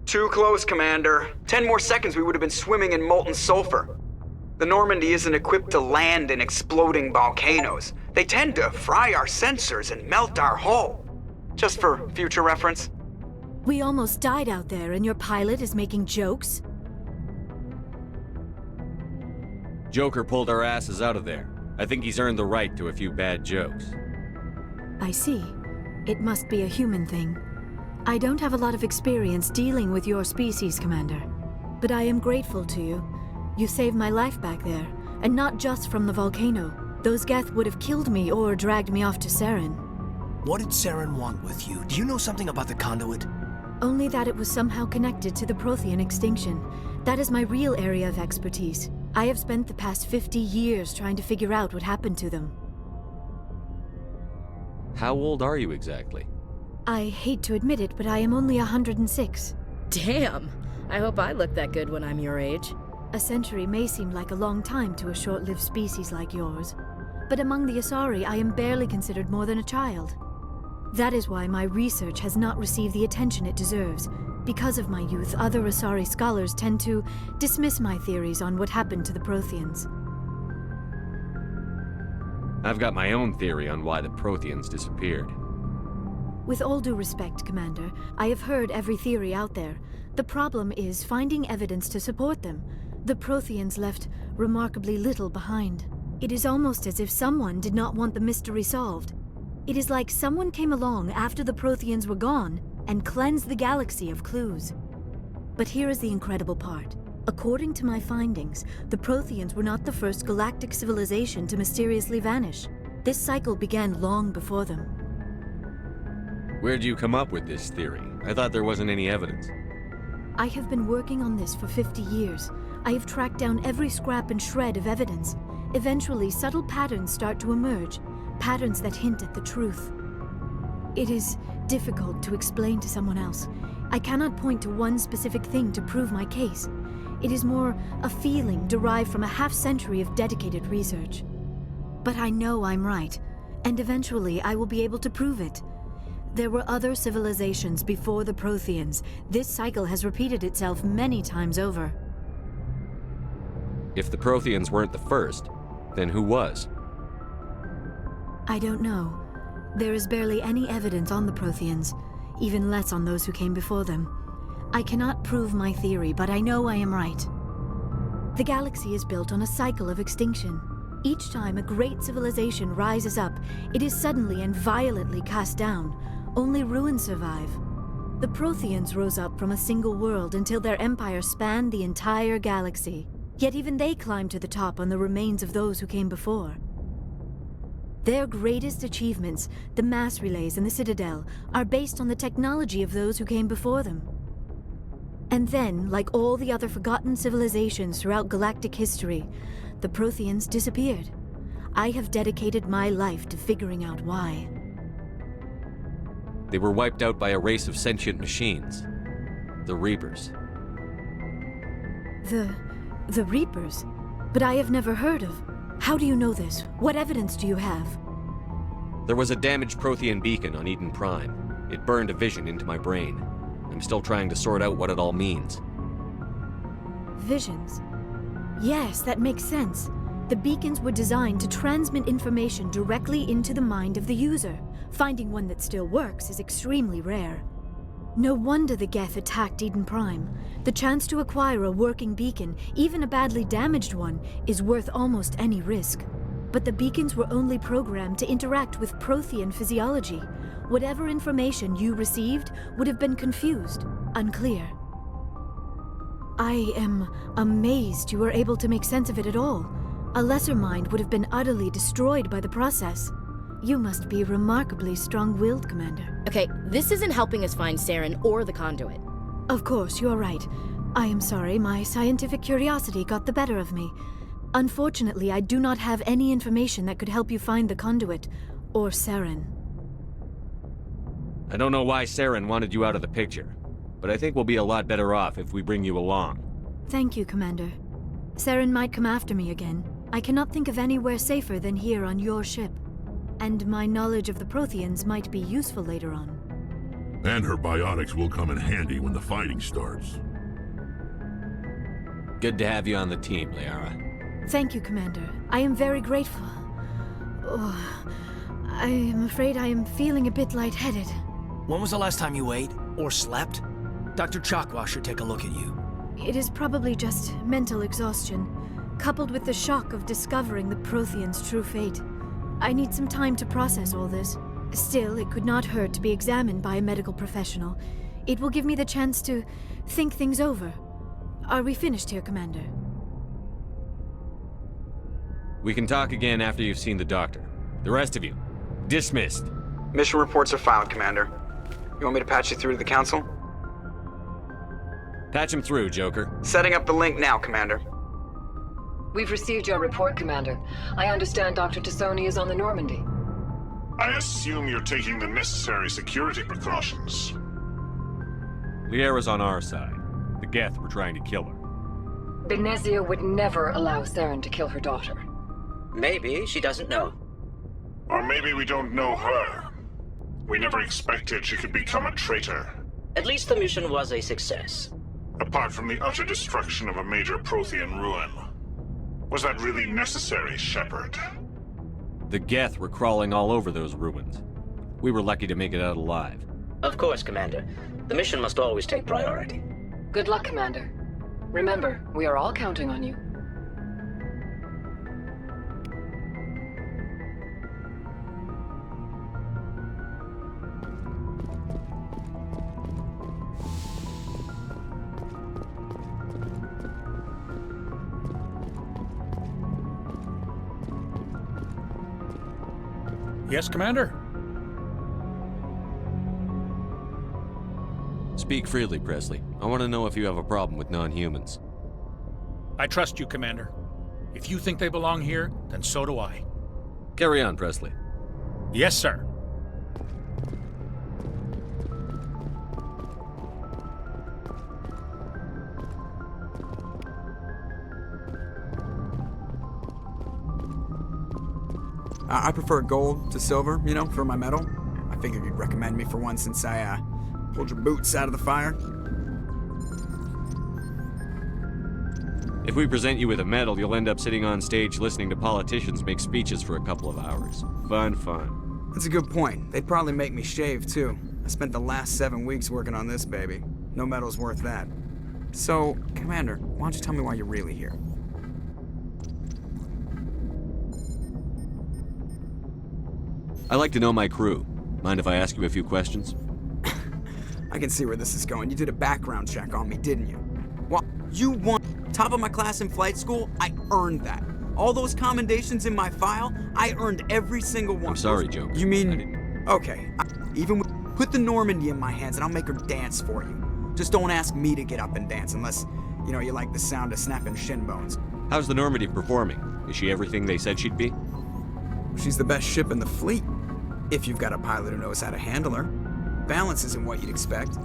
Too close, Commander. 10 more seconds we would have been swimming in molten sulfur. The Normandy isn't equipped to land in exploding volcanoes. They tend to fry our sensors and melt our hull. Just for future reference. We almost died out there and your pilot is making jokes? Joker pulled our asses out of there. I think he's earned the right to a few bad jokes. I see. It must be a human thing. I don't have a lot of experience dealing with your species, Commander. But I am grateful to you. You saved my life back there, and not just from the volcano. Those Geth would have killed me or dragged me off to Saren. What did Saren want with you? Do you know something about the conduit? Only that it was somehow connected to the Prothean extinction. That is my real area of expertise. I have spent the past 50 years trying to figure out what happened to them. How old are you exactly? I hate to admit it, but I am only 106. Damn! I hope I look that good when I'm your age. A century may seem like a long time to a short-lived species like yours, but among the Asari I am barely considered more than a child. That is why my research has not received the attention it deserves. Because of my youth, other Asari scholars tend to dismiss my theories on what happened to the Protheans. I've got my own theory on why the Protheans disappeared. With all due respect, Commander, I have heard every theory out there. The problem is finding evidence to support them. The Protheans left remarkably little behind. It is almost as if someone did not want the mystery solved. It is like someone came along after the Protheans were gone and cleansed the galaxy of clues. But here is the incredible part. According to my findings, the Protheans were not the first galactic civilization to mysteriously vanish. This cycle began long before them. Where'd you come up with this theory? I thought there wasn't any evidence. I have been working on this for 50 years. I have tracked down every scrap and shred of evidence. Eventually, subtle patterns start to emerge, patterns that hint at the truth. It is difficult to explain to someone else. I cannot point to one specific thing to prove my case. It is more a feeling derived from a half-century of dedicated research. But I know I'm right, and eventually I will be able to prove it. There were other civilizations before the Protheans. This cycle has repeated itself many times over. If the Protheans weren't the first, then who was? I don't know. There is barely any evidence on the Protheans, even less on those who came before them. I cannot prove my theory, but I know I am right. The galaxy is built on a cycle of extinction. Each time a great civilization rises up, it is suddenly and violently cast down. Only ruins survive. The Protheans rose up from a single world until their empire spanned the entire galaxy. Yet even they climbed to the top on the remains of those who came before. Their greatest achievements, the mass relays and the Citadel, are based on the technology of those who came before them. And then, like all the other forgotten civilizations throughout galactic history, the Protheans disappeared. I have dedicated my life to figuring out why. They were wiped out by a race of sentient machines. The Reapers. The Reapers? But I have never heard of. How do you know this? What evidence do you have? There was a damaged Prothean beacon on Eden Prime. It burned a vision into my brain. I'm still trying to sort out what it all means. Visions? Yes, that makes sense. The beacons were designed to transmit information directly into the mind of the user. Finding one that still works is extremely rare. No wonder the Geth attacked Eden Prime. The chance to acquire a working beacon, even a badly damaged one, is worth almost any risk. But the beacons were only programmed to interact with Prothean physiology. Whatever information you received would have been confused, unclear. I am amazed you were able to make sense of it at all. A lesser mind would have been utterly destroyed by the process. You must be remarkably strong-willed, Commander. Okay, this isn't helping us find Saren or the conduit. Of course, you are right. I am sorry, my scientific curiosity got the better of me. Unfortunately, I do not have any information that could help you find the conduit, or Saren. I don't know why Saren wanted you out of the picture, but I think we'll be a lot better off if we bring you along. Thank you, Commander. Saren might come after me again. I cannot think of anywhere safer than here on your ship. And my knowledge of the Protheans might be useful later on. And her biotics will come in handy when the fighting starts. Good to have you on the team, Liara. Thank you, Commander. I am very grateful. Oh, I am afraid I am feeling a bit lightheaded. When was the last time you ate or slept? Dr. Chakwa should take a look at you. It is probably just mental exhaustion, coupled with the shock of discovering the Prothean's true fate. I need some time to process all this. Still, it could not hurt to be examined by a medical professional. It will give me the chance to think things over. Are we finished here, Commander? We can talk again after you've seen the doctor. The rest of you, dismissed. Mission reports are filed, Commander. You want me to patch you through to the Council? Patch him through, Joker. Setting up the link now, Commander. We've received your report, Commander. I understand Dr. Tassoni is on the Normandy. I assume you're taking the necessary security precautions. Liara's on our side. The Geth were trying to kill her. Benezia would never allow Saren to kill her daughter. Maybe she doesn't know. Or maybe we don't know her. We never expected she could become a traitor. At least the mission was a success. Apart from the utter destruction of a major Prothean ruin. Was that really necessary, Shepard? The Geth were crawling all over those ruins. We were lucky to make it out alive. Of course, Commander. The mission must always take priority. Good luck, Commander. Remember, we are all counting on you. Yes, Commander? Speak freely, Presley. I want to know if you have a problem with non-humans. I trust you, Commander. If you think they belong here, then so do I. Carry on, Presley. Yes, sir. I prefer gold to silver, you know, for my medal. I figured you'd recommend me for one since I, pulled your boots out of the fire. If we present you with a medal, you'll end up sitting on stage listening to politicians make speeches for a couple of hours. Fun. That's a good point. They'd probably make me shave, too. I spent the last 7 weeks working on this baby. No medal's worth that. So, Commander, why don't you tell me why you're really here? I like to know my crew. Mind if I ask you a few questions? I can see where this is going. You did a background check on me, didn't you? Well, you won top of my class in flight school. I earned that. All those commendations in my file, I earned every single one. I'm sorry, Joker. You mean... Okay, put the Normandy in my hands and I'll make her dance for you. Just don't ask me to get up and dance unless, you know, you like the sound of snapping shin bones. How's the Normandy performing? Is she everything they said she'd be? She's the best ship in the fleet. If you've got a pilot who knows how to handle her. Balance isn't what you'd expect.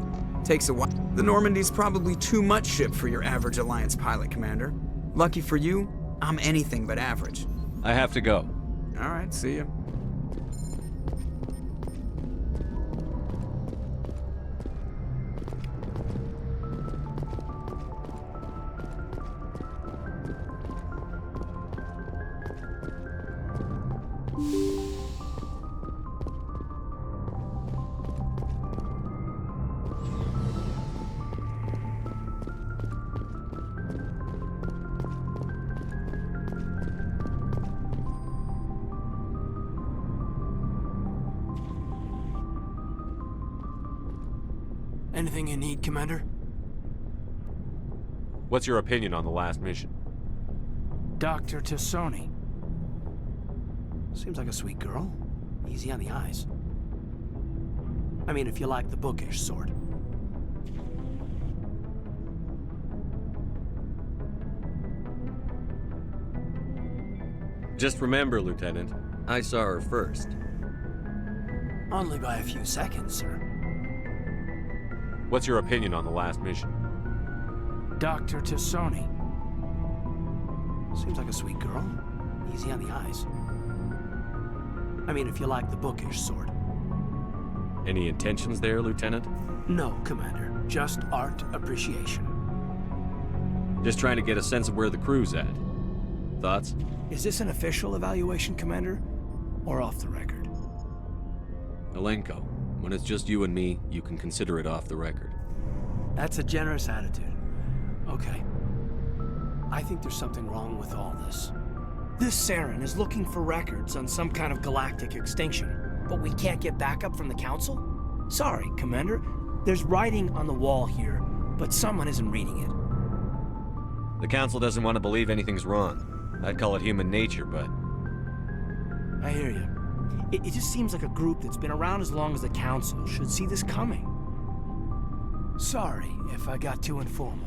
Takes a while. The Normandy's probably too much ship for your average Alliance pilot, Commander. Lucky for you, I'm anything but average. I have to go. All right, see ya. Anything you need, Commander? What's your opinion on the last mission? Dr. Tassoni. Seems like a sweet girl. Easy on the eyes. I mean, if you like the bookish sort. Just remember, Lieutenant, I saw her first. Only by a few seconds, sir. What's your opinion on the last mission? Dr. Tassoni. Seems like a sweet girl. Easy on the eyes. I mean, if you like the bookish sort. Any intentions there, Lieutenant? No, Commander. Just art appreciation. Just trying to get a sense of where the crew's at. Thoughts? Is this an official evaluation, Commander? Or off the record? Alenko, when it's just you and me, you can consider it off the record. That's a generous attitude. Okay. I think there's something wrong with all this. This Saren is looking for records on some kind of galactic extinction, but we can't get backup from the Council? Sorry, Commander. There's writing on the wall here, but someone isn't reading it. The Council doesn't want to believe anything's wrong. I'd call it human nature, but... I hear you. It just seems like a group that's been around as long as the Council should see this coming. Sorry if I got too informal.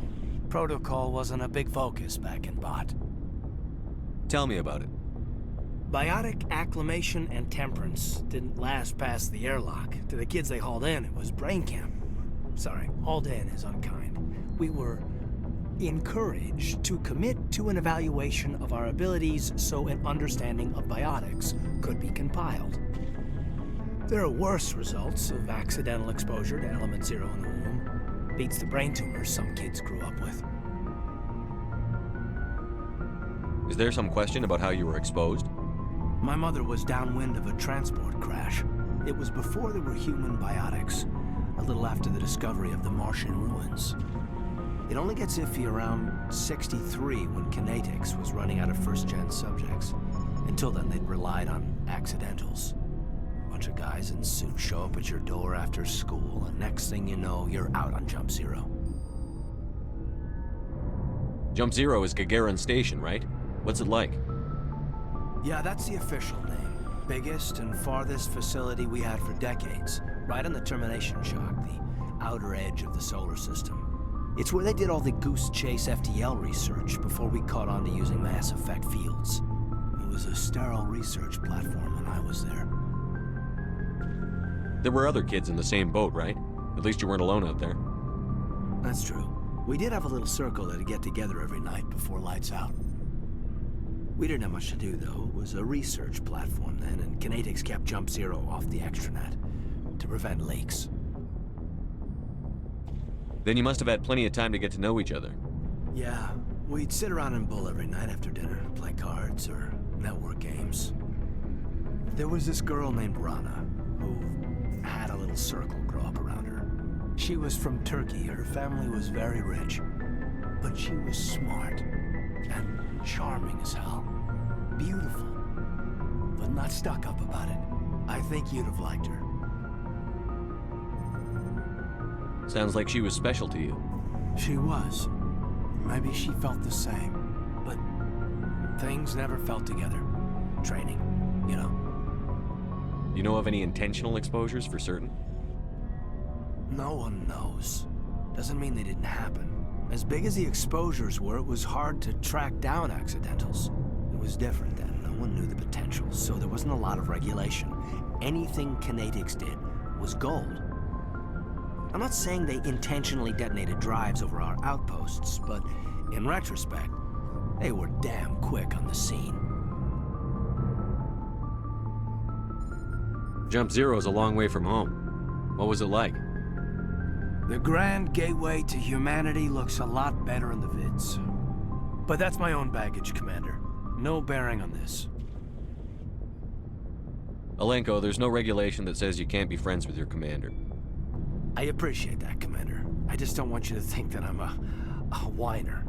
Protocol wasn't a big focus back in Bot. Tell me about it. Biotic acclimation and temperance didn't last past the airlock. To the kids they hauled in, it was brain camp. Sorry, hauled in is unkind. We were encouraged to commit to an evaluation of our abilities so an understanding of biotics could be compiled. There are worse results of accidental exposure to element 0 in the womb. Beats the brain tumors some kids grew up with. Is there some question about how you were exposed? My mother was downwind of a transport crash. It was before there were human biotics, a little after the discovery of the Martian ruins. It only gets iffy around 63 when Kinetics was running out of first-gen subjects. Until then, they'd relied on accidentals. A bunch of guys in suits show up at your door after school, and next thing you know, you're out on Jump Zero. Jump Zero is Gagarin Station, right? What's it like? Yeah, that's the official name. Biggest and farthest facility we had for decades. Right on the termination shock, the outer edge of the solar system. It's where they did all the Goose Chase FTL research before we caught on to using mass effect fields. It was a sterile research platform when I was there. There were other kids in the same boat, right? At least you weren't alone out there. That's true. We did have a little circle that'd get together every night before lights out. We didn't have much to do, though. It was a research platform then, and Kinetics kept Jump Zero off the extranet to prevent leaks. Then you must have had plenty of time to get to know each other. Yeah, we'd sit around and bull every night after dinner, play cards or network games. There was this girl named Rana, who had a little circle grow up around her. She was from Turkey. Her family was very rich, but she was smart and charming as hell. Beautiful, but not stuck up about it. I think you'd have liked her. Sounds like she was special to you. She was. Maybe she felt the same, but things never felt together. Training, you know. You know of any intentional exposures for certain? No one knows. Doesn't mean they didn't happen. As big as the exposures were, it was hard to track down accidentals. It was different then. No one knew the potential, so there wasn't a lot of regulation. Anything Kinetics did was gold. I'm not saying they intentionally detonated drives over our outposts, but in retrospect, they were damn quick on the scene. Jump Zero is a long way from home. What was it like? The grand gateway to humanity looks a lot better in the vids. But that's my own baggage, Commander. No bearing on this. Alenko, there's no regulation that says you can't be friends with your commander. I appreciate that, Commander. I just don't want you to think that I'm a whiner.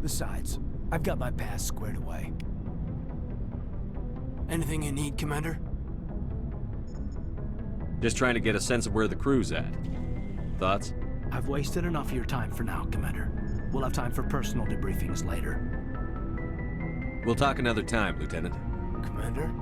Besides, I've got my past squared away. Anything you need, Commander? Just trying to get a sense of where the crew's at. Thoughts? I've wasted enough of your time for now, Commander. We'll have time for personal debriefings later. We'll talk another time, Lieutenant. Commander?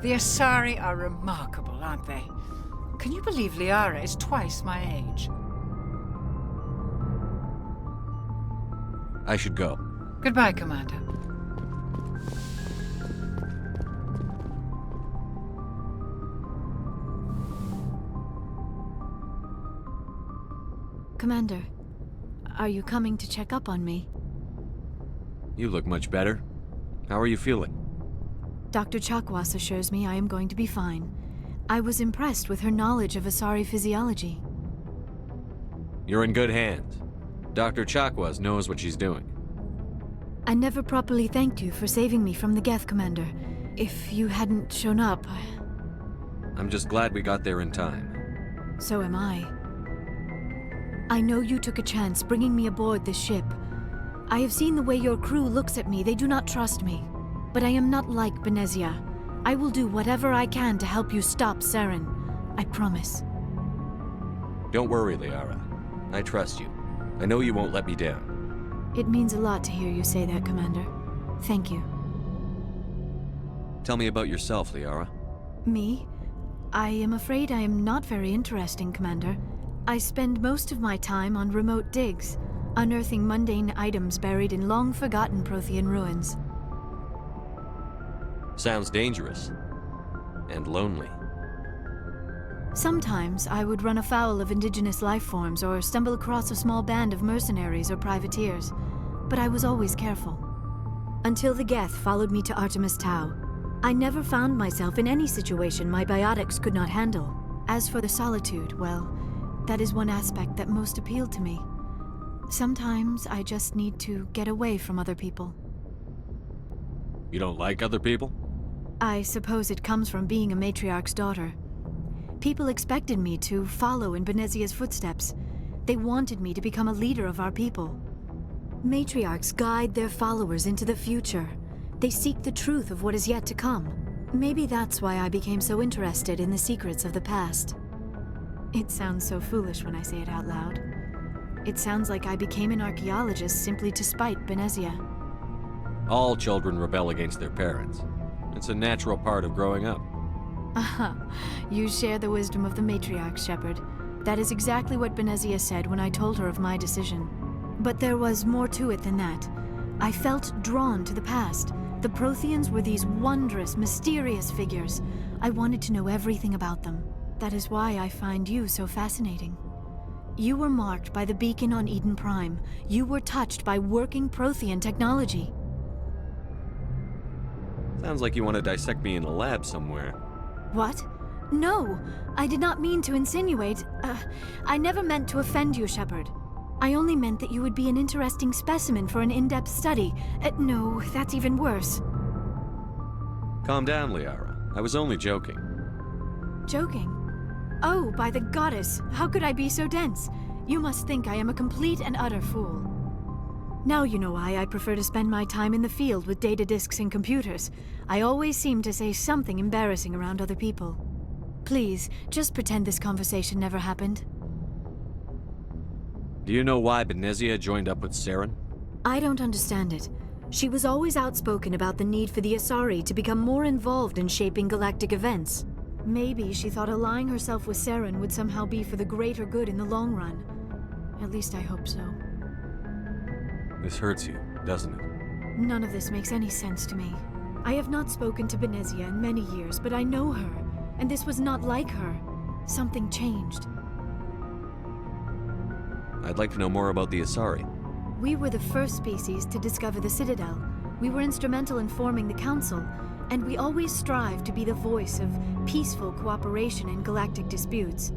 The Asari are remarkable, aren't they? Can you believe Liara is twice my age? I should go. Goodbye, Commander. Commander, are you coming to check up on me? You look much better. How are you feeling? Dr. Chakwas assures me I am going to be fine. I was impressed with her knowledge of Asari physiology. You're in good hands. Dr. Chakwas knows what she's doing. I never properly thanked you for saving me from the Geth, Commander. If you hadn't shown up, I'm just glad we got there in time. so am I. I know you took a chance bringing me aboard this ship. I have seen the way your crew looks at me. They do not trust me. But I am not like Benezia. I will do whatever I can to help you stop Saren. I promise. Don't worry, Liara. I trust you. I know you won't let me down. It means a lot to hear you say that, Commander. Thank you. Tell me about yourself, Liara. Me? I am afraid I am not very interesting, Commander. I spend most of my time on remote digs, unearthing mundane items buried in long-forgotten Prothean ruins. Sounds dangerous. And lonely. Sometimes I would run afoul of indigenous life forms or stumble across a small band of mercenaries or privateers, but I was always careful. Until the Geth followed me to Artemis Tau, I never found myself in any situation my biotics could not handle. As for the solitude, well, that is one aspect that most appealed to me. Sometimes I just need to get away from other people. You don't like other people? I suppose it comes from being a matriarch's daughter. People expected me to follow in Benezia's footsteps. They wanted me to become a leader of our people. Matriarchs guide their followers into the future. They seek the truth of what is yet to come. Maybe that's why I became so interested in the secrets of the past. It sounds so foolish when I say it out loud. It sounds like I became an archaeologist simply to spite Benezia. All children rebel against their parents. It's a natural part of growing up. Aha, you share the wisdom of the matriarch, Shepard. That is exactly what Benezia said when I told her of my decision. But there was more to it than that. I felt drawn to the past. The Protheans were these wondrous, mysterious figures. I wanted to know everything about them. That is why I find you so fascinating. You were marked by the beacon on Eden Prime. You were touched by working Prothean technology. Sounds like you want to dissect me in a lab somewhere. What? No, I did not mean to insinuate. I never meant to offend you, Shepard. I only meant that you would be an interesting specimen for an in-depth study. No, that's even worse. Calm down, Liara. I was only joking. Joking? Oh, by the goddess, how could I be so dense? You must think I am a complete and utter fool. Now you know why I prefer to spend my time in the field with data disks and computers. I always seem to say something embarrassing around other people. Please, just pretend this conversation never happened. Do you know why Benezia joined up with Saren? I don't understand it. She was always outspoken about the need for the Asari to become more involved in shaping galactic events. Maybe she thought allying herself with Saren would somehow be for the greater good in the long run. At least I hope so. This hurts you, doesn't it? None of this makes any sense to me. I have not spoken to Benezia in many years, but I know her, and this was not like her. Something changed. I'd like to know more about the Asari. We were the first species to discover the Citadel. We were instrumental in forming the Council, and we always strive to be the voice of peaceful cooperation in galactic disputes.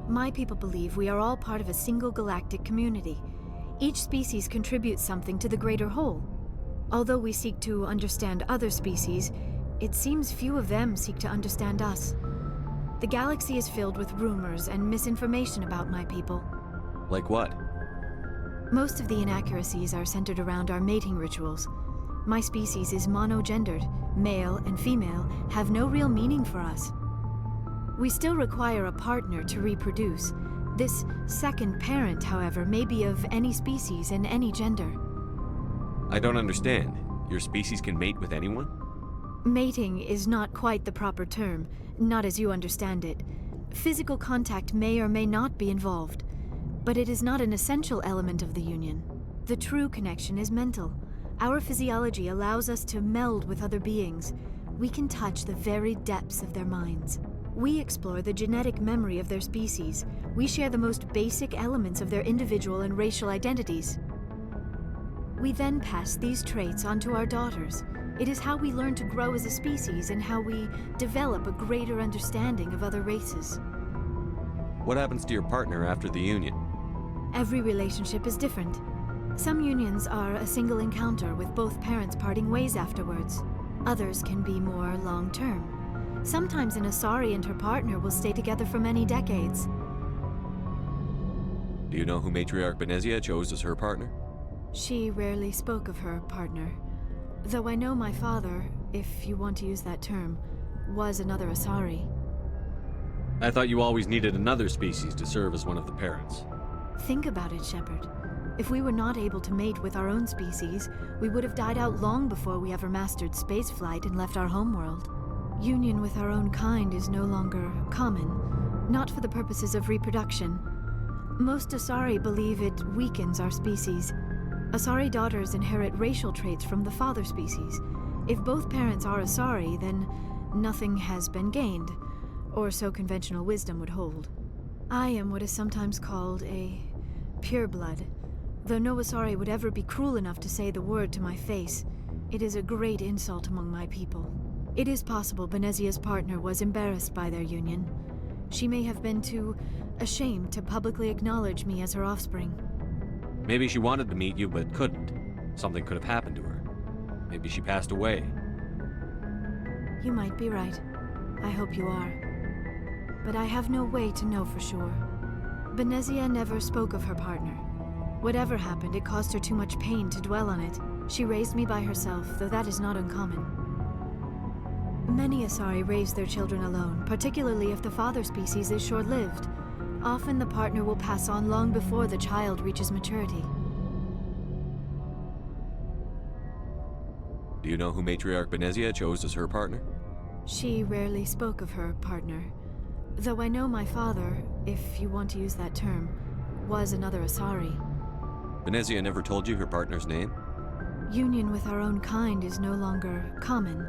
My people believe we are all part of a single galactic community. Each species contributes something to the greater whole. Although we seek to understand other species, it seems few of them seek to understand us. The galaxy is filled with rumors and misinformation about my people. Like what? Most of the inaccuracies are centered around our mating rituals. My species is monogendered. Male and female have no real meaning for us. We still require a partner to reproduce. This second parent, however, may be of any species and any gender. I don't understand. Your species can mate with anyone? Mating is not quite the proper term, not as you understand it. Physical contact may or may not be involved, but it is not an essential element of the union. The true connection is mental. Our physiology allows us to meld with other beings. We can touch the very depths of their minds. We explore the genetic memory of their species. We share the most basic elements of their individual and racial identities. We then pass these traits on to our daughters. It is how we learn to grow as a species and how we develop a greater understanding of other races. What happens to your partner after the union? Every relationship is different. Some unions are a single encounter with both parents parting ways afterwards. Others can be more long-term. Sometimes an Asari and her partner will stay together for many decades. Do you know who Matriarch Benezia chose as her partner? She rarely spoke of her partner. Though I know my father, if you want to use that term, was another Asari. I thought you always needed another species to serve as one of the parents. Think about it, Shepard. If we were not able to mate with our own species, we would have died out long before we ever mastered spaceflight and left our homeworld. Union with our own kind is no longer common, not for the purposes of reproduction. Most Asari believe it weakens our species. Asari daughters inherit racial traits from the father species. If both parents are Asari, then nothing has been gained, or so conventional wisdom would hold. I am what is sometimes called a pureblood. Though no Asari would ever be cruel enough to say the word to my face, it is a great insult among my people. It is possible Benezia's partner was embarrassed by their union. She may have been too ashamed to publicly acknowledge me as her offspring. Maybe she wanted to meet you but couldn't. Something could have happened to her. Maybe she passed away. You might be right. I hope you are. But I have no way to know for sure. Benezia never spoke of her partner. Whatever happened, it caused her too much pain to dwell on it. She raised me by herself, though that is not uncommon. Many Asari raise their children alone, particularly if the father species is short-lived. Often the partner will pass on long before the child reaches maturity. Do you know who Matriarch Benezia chose as her partner? She rarely spoke of her partner. Though I know my father, if you want to use that term, was another Asari. Benezia never told you her partner's name? Union with our own kind is no longer common,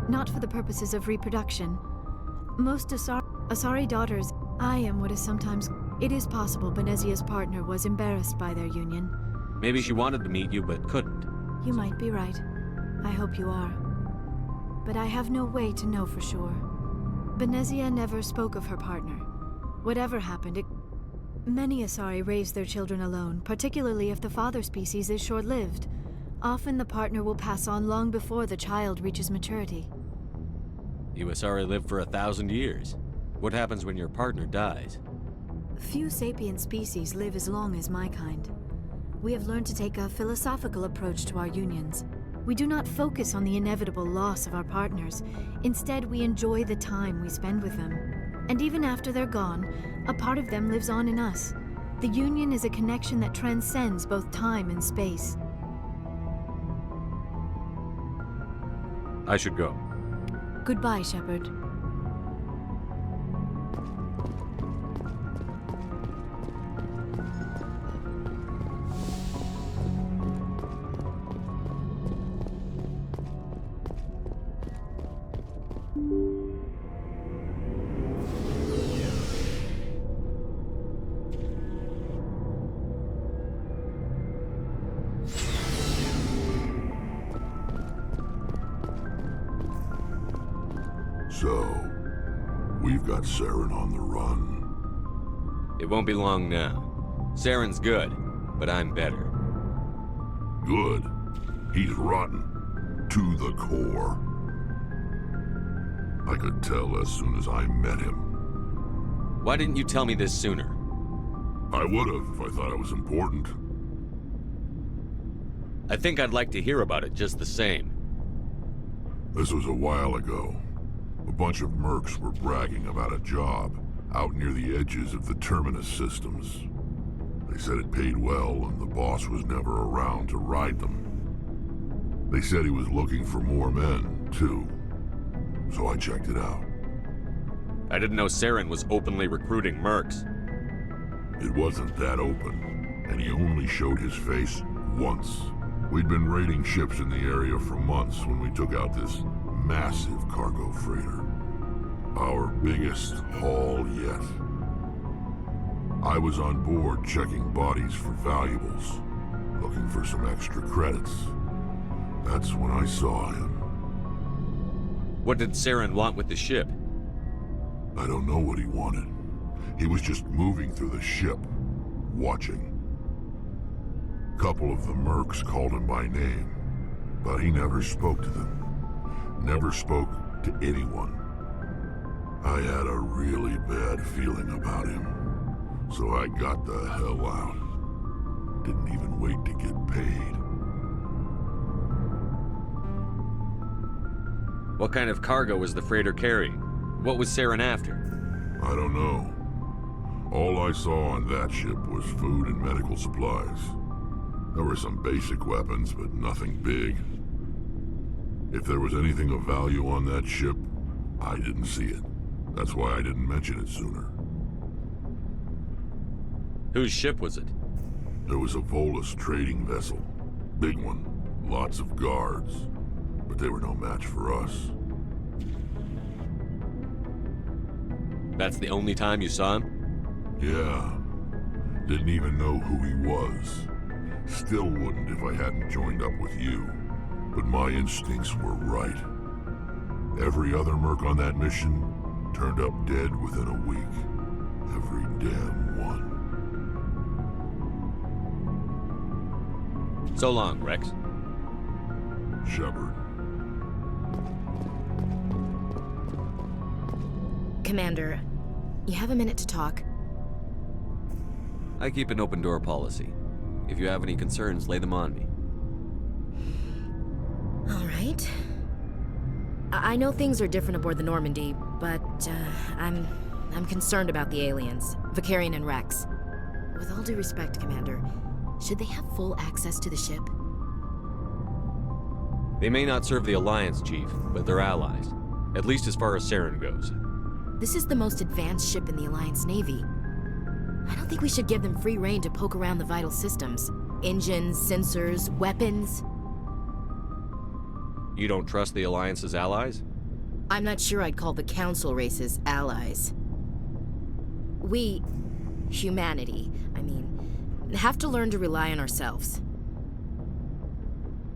not for the purposes of reproduction. Most Asari daughters, I am what is sometimes... It is possible Benezia's partner was embarrassed by their union. Maybe she wanted to meet you but couldn't. You might be right. I hope you are. But I have no way to know for sure. Benezia never spoke of her partner. Whatever happened, Many Asari raise their children alone, particularly if the father species is short-lived. Often the partner will pass on long before the child reaches maturity. You Asari live for 1,000 years. What happens when your partner dies? Few sapient species live as long as my kind. We have learned to take a philosophical approach to our unions. We do not focus on the inevitable loss of our partners. Instead, we enjoy the time we spend with them. And even after they're gone, a part of them lives on in us. The union is a connection that transcends both time and space. I should go. Goodbye, Shepard. So, we've got Saren on the run. It won't be long now. Saren's good, but I'm better. Good. He's rotten. To the core. I could tell as soon as I met him. Why didn't you tell me this sooner? I would've if I thought it was important. I think I'd like to hear about it just the same. This was a while ago. A bunch of mercs were bragging about a job out near the edges of the Terminus systems. They said it paid well and the boss was never around to ride them. They said he was looking for more men, too. so I checked it out. I didn't know Saren was openly recruiting mercs. It wasn't that open, and he only showed his face once. We'd been raiding ships in the area for months when we took out this massive cargo freighter. Our biggest haul yet. I was on board checking bodies for valuables, looking for some extra credits. That's when I saw him. What did Saren want with the ship? I don't know what he wanted. He was just moving through the ship, watching. Couple of the mercs called him by name, but he never spoke to them. Never spoke to anyone. I had a really bad feeling about him, so I got the hell out. Didn't even wait to get paid. What kind of cargo was the freighter carrying? What was Saren after? I don't know. All I saw on that ship was food and medical supplies. There were some basic weapons, but nothing big. If there was anything of value on that ship, I didn't see it. That's why I didn't mention it sooner. Whose ship was it? It was a Volus trading vessel. Big one. Lots of guards. But they were no match for us. That's the only time you saw him? Yeah. Didn't even know who he was. Still wouldn't if I hadn't joined up with you. But my instincts were right. Every other merc on that mission turned up dead within a week. Every damn one. So long, Rex. Shepard. Commander, you have a minute to talk? I keep an open door policy. If you have any concerns, lay them on me. All right. I know things are different aboard the Normandy, but I'm concerned about the aliens, Vicarian and Rex. With all due respect, Commander, should they have full access to the ship? They may not serve the Alliance, Chief, but they're allies. At least as far as Saren goes. This is the most advanced ship in the Alliance Navy. I don't think we should give them free rein to poke around the vital systems. Engines, sensors, weapons. You don't trust the Alliance's allies? I'm not sure I'd call the Council races allies. We, humanity, have to learn to rely on ourselves.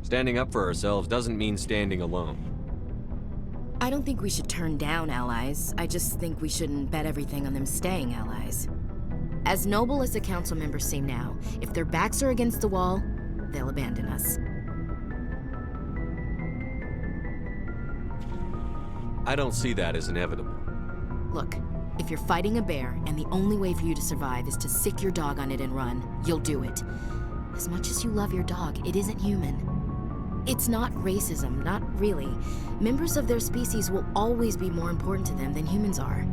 Standing up for ourselves doesn't mean standing alone. I don't think we should turn down allies. I just think we shouldn't bet everything on them staying allies. As noble as the Council members seem now, if their backs are against the wall, they'll abandon us. I don't see that as inevitable. Look, if you're fighting a bear and the only way for you to survive is to sick your dog on it and run, you'll do it. As much as you love your dog, it isn't human. It's not racism, not really. Members of their species will always be more important to them than humans are.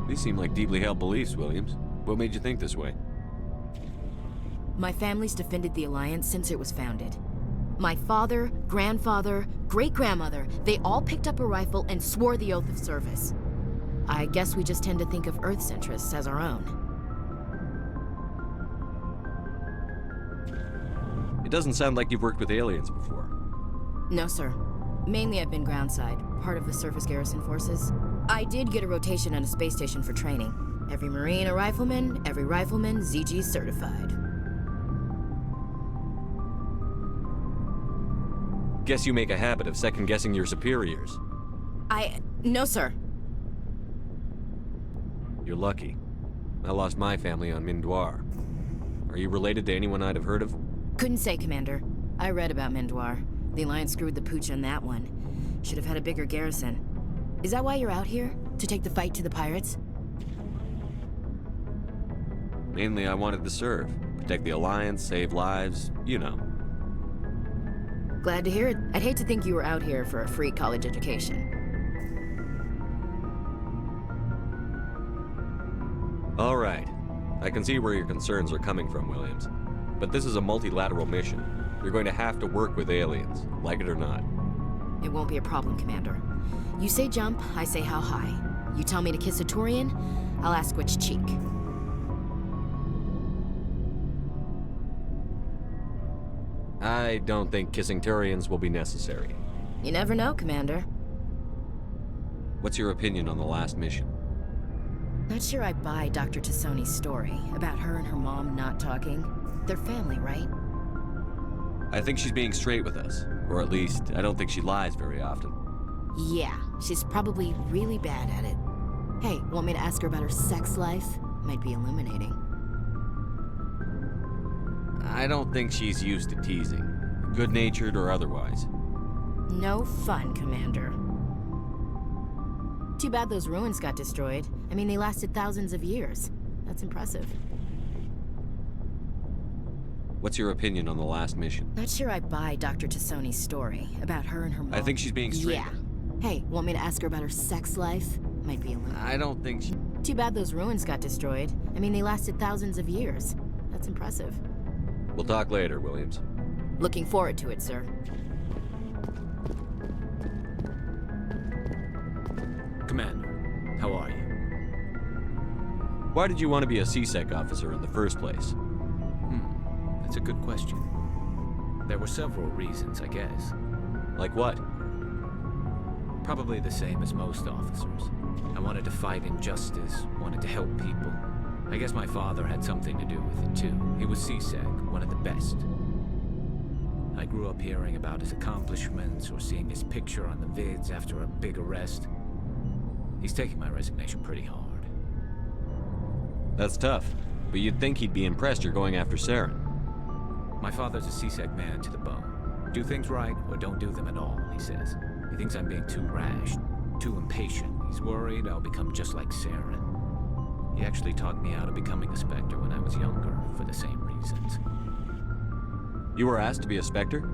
These seem like deeply held beliefs, Williams. What made you think this way? My family's defended the Alliance since it was founded. My father, grandfather, great-grandmother, they all picked up a rifle and swore the oath of service. I guess we just tend to think of Earth's interests as our own. It doesn't sound like you've worked with aliens before. No, sir. Mainly I've been groundside, part of the surface garrison forces. I did get a rotation on a space station for training. Every Marine a rifleman, every rifleman ZG certified. Guess you make a habit of second-guessing your superiors. No, sir. You're lucky. I lost my family on Mindoir. Are you related to anyone I'd have heard of? Couldn't say, Commander. I read about Mindoir. The Alliance screwed the pooch on that one. Should have had a bigger garrison. Is that why you're out here? To take the fight to the pirates? Mainly I wanted to serve. Protect the Alliance, save lives, you know. Glad to hear it. I'd hate to think you were out here for a free college education. All right. I can see where your concerns are coming from, Williams. But this is a multilateral mission. You're going to have to work with aliens, like it or not. It won't be a problem, Commander. You say jump, I say how high. You tell me to kiss a Turian, I'll ask which cheek. I don't think kissing Turians will be necessary. You never know, Commander. What's your opinion on the last mission? Not sure I buy Dr. Tassoni's story about her and her mom not talking. They're family, right? I think she's being straight with us. Or at least, I don't think she lies very often. Yeah, she's probably really bad at it. Hey, want me to ask her about her sex life? Might be illuminating. I don't think she's used to teasing, good-natured or otherwise. No fun, Commander. Too bad those ruins got destroyed. I mean, they lasted thousands of years. That's impressive. What's your opinion on the last mission? Not sure I buy Dr. Tassoni's story about her and her mom. I think she's being straight. Yeah. Hey, want me to ask her about her sex life? Might be illuminating. I don't think she... Too bad those ruins got destroyed. I mean, they lasted thousands of years. That's impressive. We'll talk later, Williams. Looking forward to it, sir. Commander, how are you? Why did you want to be a C-Sec officer in the first place? That's a good question. There were several reasons, I guess. Like what? Probably the same as most officers. I wanted to fight injustice, wanted to help people. I guess my father had something to do with it too. He was C-Sec, one of the best. I grew up hearing about his accomplishments or seeing his picture on the vids after a big arrest. He's taking my resignation pretty hard. That's tough, but you'd think he'd be impressed you're going after Saren. My father's a C-Sec man to the bone. Do things right or don't do them at all, he says. He thinks I'm being too rash, too impatient. He's worried I'll become just like Saren. He actually talked me out of becoming a Spectre when I was younger, for the same reasons. You were asked to be a Spectre?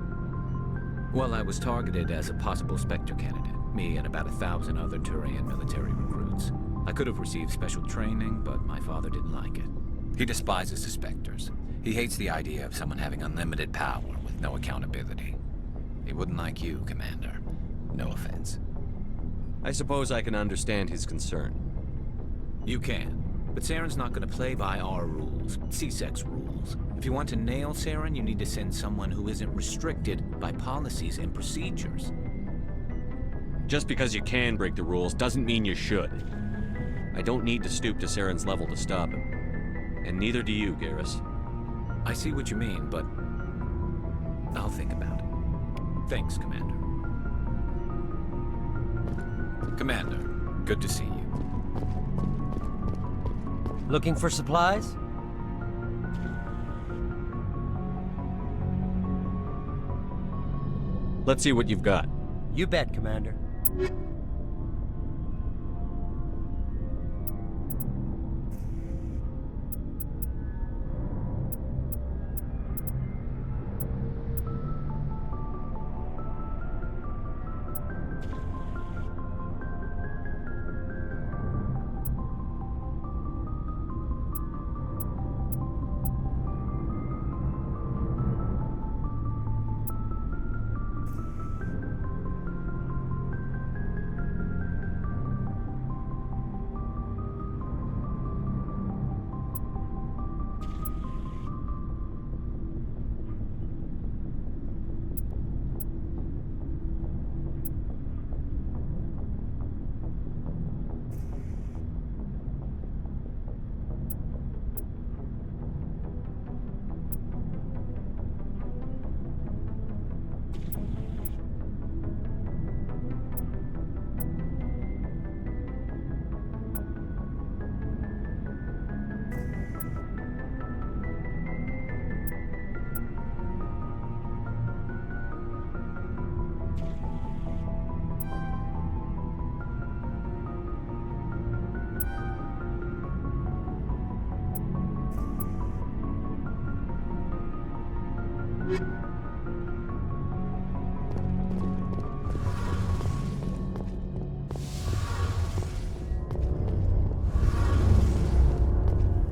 Well, I was targeted as a possible Spectre candidate. Me and about 1,000 other Turian military recruits. I could have received special training, but my father didn't like it. He despises the Spectres. He hates the idea of someone having unlimited power with no accountability. He wouldn't like you, Commander. No offense. I suppose I can understand his concern. You can. But Saren's not going to play by our rules, C-Sec's rules. If you want to nail Saren, you need to send someone who isn't restricted by policies and procedures. Just because you can break the rules doesn't mean you should. I don't need to stoop to Saren's level to stop him. And neither do you, Garrus. I see what you mean, but I'll think about it. Thanks, Commander. Commander, good to see you. Looking for supplies? Let's see what you've got. You bet, Commander.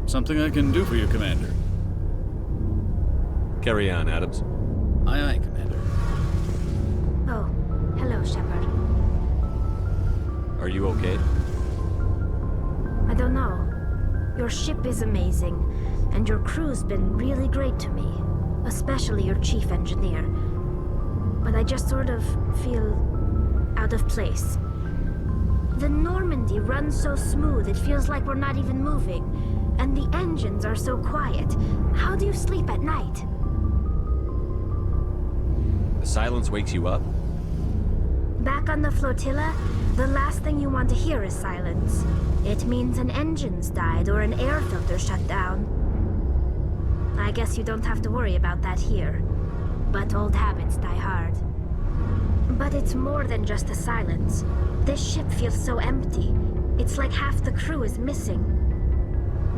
Something I can do for you, Commander. Carry on, Adams. Aye, aye, Commander. Oh, hello, Shepard. Are you okay? I don't know. Your ship is amazing, and your crew's been really great to me, especially your chief engineer. But I just sort of feel out of place. The Normandy runs so smooth it feels like we're not even moving, and the engines are so quiet. How do you sleep at night? The silence wakes you up? Back on the flotilla, the last thing you want to hear is silence. It means an engine's died or an air filter shut down. I guess you don't have to worry about that here. But old habits die hard. But it's more than just the silence. This ship feels so empty. It's like half the crew is missing.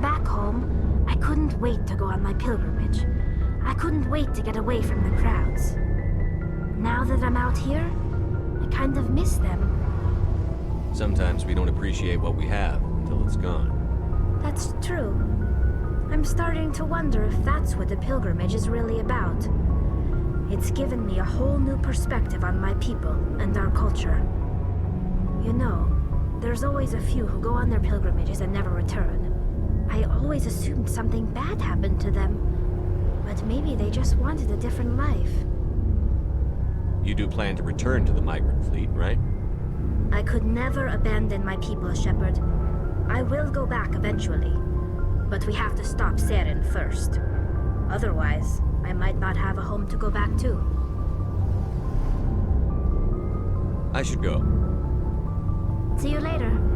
Back home, I couldn't wait to go on my pilgrimage. I couldn't wait to get away from the crowds. Now that I'm out here, I kind of miss them. Sometimes we don't appreciate what we have until it's gone. That's true. I'm starting to wonder if that's what the pilgrimage is really about. It's given me a whole new perspective on my people and our culture. You know, there's always a few who go on their pilgrimages and never return. I always assumed something bad happened to them. But maybe they just wanted a different life. You do plan to return to the migrant fleet, right? I could never abandon my people, Shepard. I will go back eventually. But we have to stop Saren first. Otherwise, I might not have a home to go back to. I should go. See you later.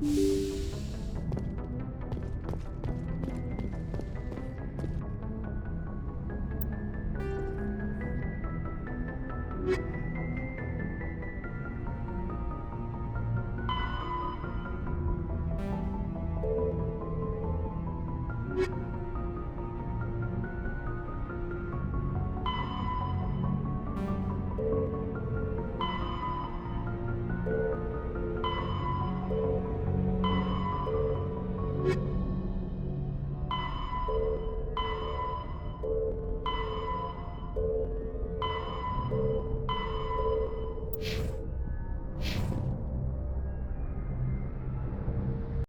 you